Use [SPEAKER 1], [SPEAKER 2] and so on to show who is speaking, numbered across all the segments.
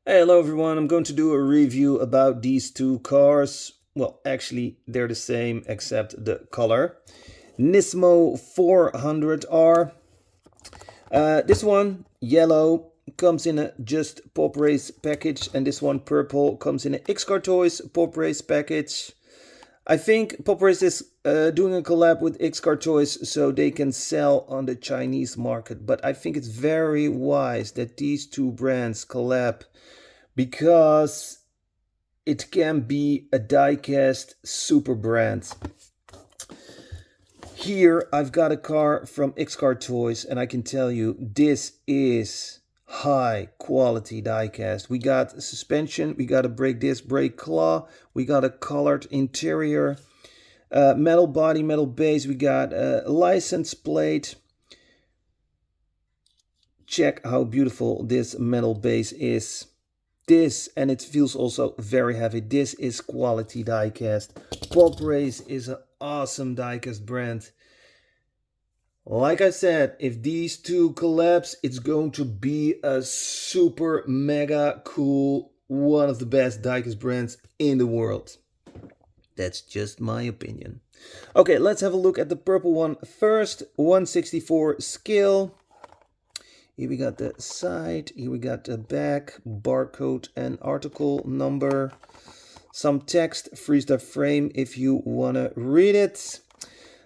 [SPEAKER 1] Hey, hello everyone. I'm going to do a review about these two cars. Well, actually, they're the same except the color. Nismo 400R. This one, yellow, comes in a just Poprace package, and this one, purple, comes in a Xcartoys Poprace package. I think Poprace is doing a collab with Xcartoys so they can sell on the Chinese market. But I think it's very wise that these two brands collab because it can be a diecast super brand. Here I've got a car from Xcartoys and I can tell you this is high quality diecast. We got suspension, we got a brake disc, brake claw, we got a colored interior, metal body, metal base, we got a license plate. Check how beautiful this metal base is. This, and it feels also very heavy, this is quality diecast. Poprace is an awesome diecast brand. Like I said, if these two collapse, it's going to be a super mega cool, one of the best diecast brands in the world. That's just my opinion. Okay, let's have a look at the purple one first. 164 scale. Here we got the side, here we got the back, barcode and article number, some text, freeze frame if you want to read it.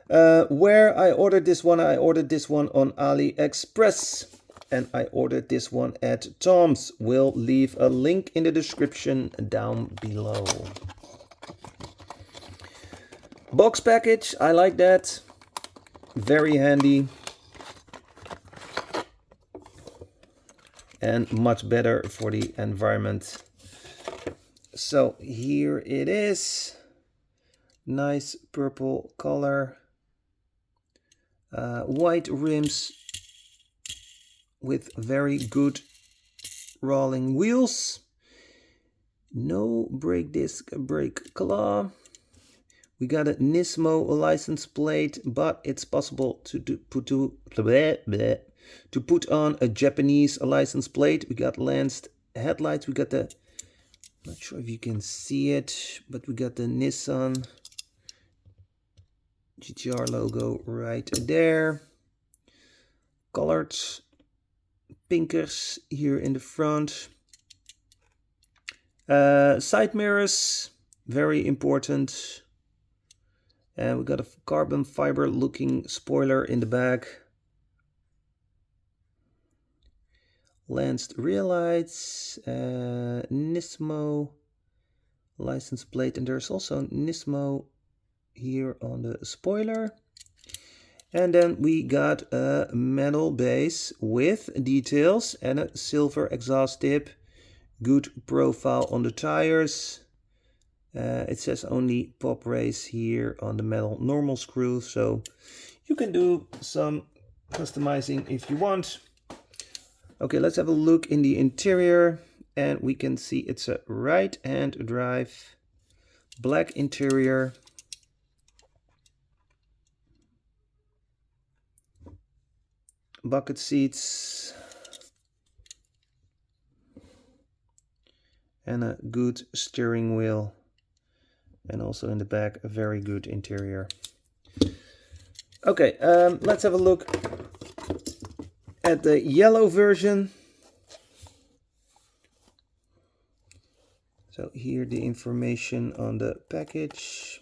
[SPEAKER 1] Where I ordered this one on Aliexpress, and I ordered this one at Tom's. We'll leave a link in the description down below. Box package, I like that, very handy. And much better for the environment. So here it is. Nice purple color. White rims with very good rolling wheels. No brake disc, brake claw. We got a Nismo license plate, but it's possible to put on a Japanese license plate. We got lanced headlights. We got the, not sure if you can see it, but we got the Nissan GTR logo right there. Colored pinkers here in the front. Side mirrors, very important. And we got a carbon fiber looking spoiler in the back. Lanced rear lights, Nismo license plate, and there's also Nismo here on the spoiler. And then we got a metal base with details and a silver exhaust tip. Good profile on the tires. It says only Poprace here on the metal normal screw, so you can do some customizing if you want. Okay, let's have a look in the interior, and we can see it's a right-hand drive, black interior. Bucket seats. And a good steering wheel. And also in the back, a very good interior. Okay, let's have a look at the yellow version. So here the information on the package.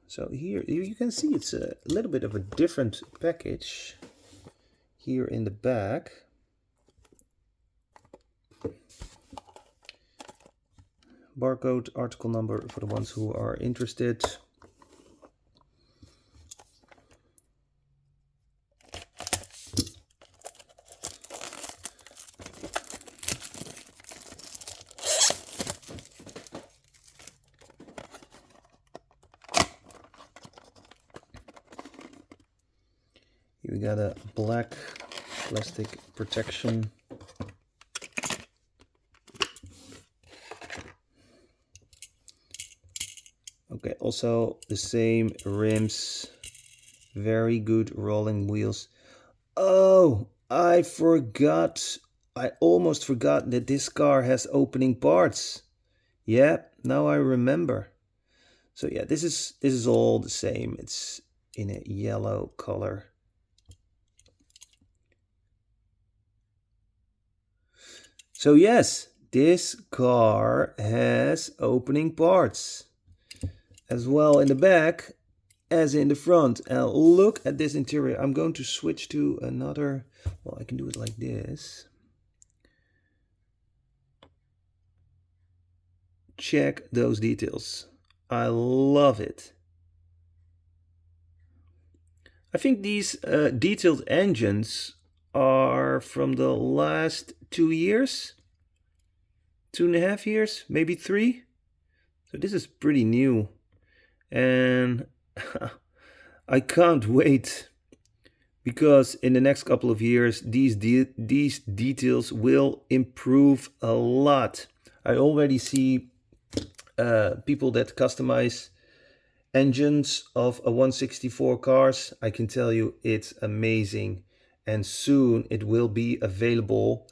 [SPEAKER 1] So here you can see it's a little bit of a different package here in the back. Barcode, article number for the ones who are interested. Here we got a black plastic protection. Okay, also the same rims, very good rolling wheels. Oh, I forgot I almost forgot that this car has opening parts. Yeah, now I remember. So yeah, this is all the same. It's in a yellow color. So yes, this car has opening parts as well in the back as in the front. And look at this interior. I'm going to switch to another, well, I can do it like this. Check those details. I love it. I think these detailed engines are from the last 2 years, 2.5 years, maybe 3. So this is pretty new, and I can't wait, because in the next couple of years these details will improve a lot. I already see people that customize engines of a 164 cars. I can tell you it's amazing, and soon it will be available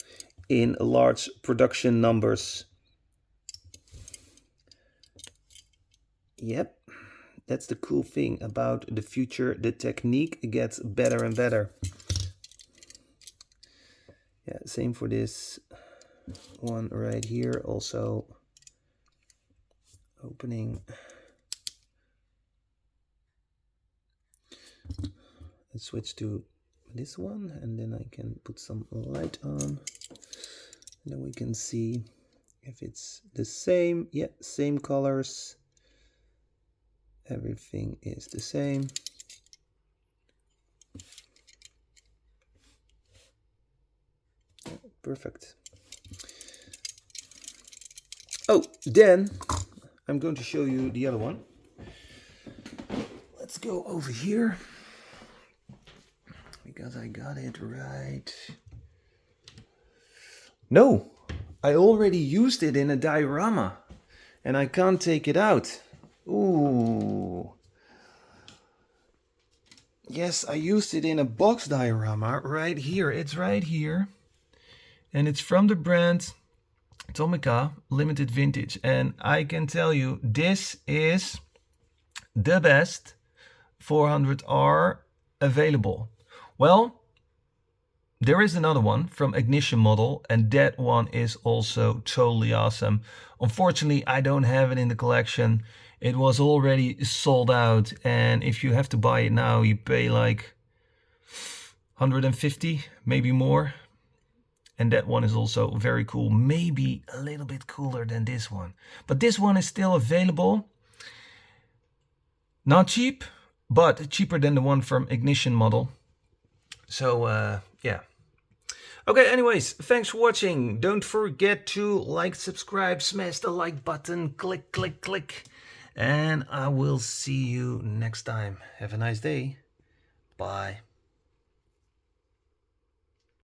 [SPEAKER 1] in large production numbers. Yep, that's the cool thing about the future. The technique gets better and better. Yeah, same for this one right here. Also opening. Let's switch to this one, and then I can put some light on, and then we can see if it's the same. Yeah, same colors. Everything is the same. Perfect. Oh, then I'm going to show you the other one. Let's go over here, because I got it right. No, I already used it in a diorama, and I can't take it out. Ooh. Yes, I used it in a box diorama right here. It's right here. And it's from the brand Tomica Limited Vintage. And I can tell you, this is the best 400R available. Well, there is another one from Ignition model, and that one is also totally awesome. Unfortunately, I don't have it in the collection. It was already sold out, and if you have to buy it now, you pay like 150, maybe more. And that one is also very cool, maybe a little bit cooler than this one. But this one is still available. Not cheap, but cheaper than the one from Ignition model. So yeah. Okay, anyways, thanks for watching. Don't forget to like, subscribe, smash the like button, click, click, click. And I will see you next time. Have a nice day. Bye.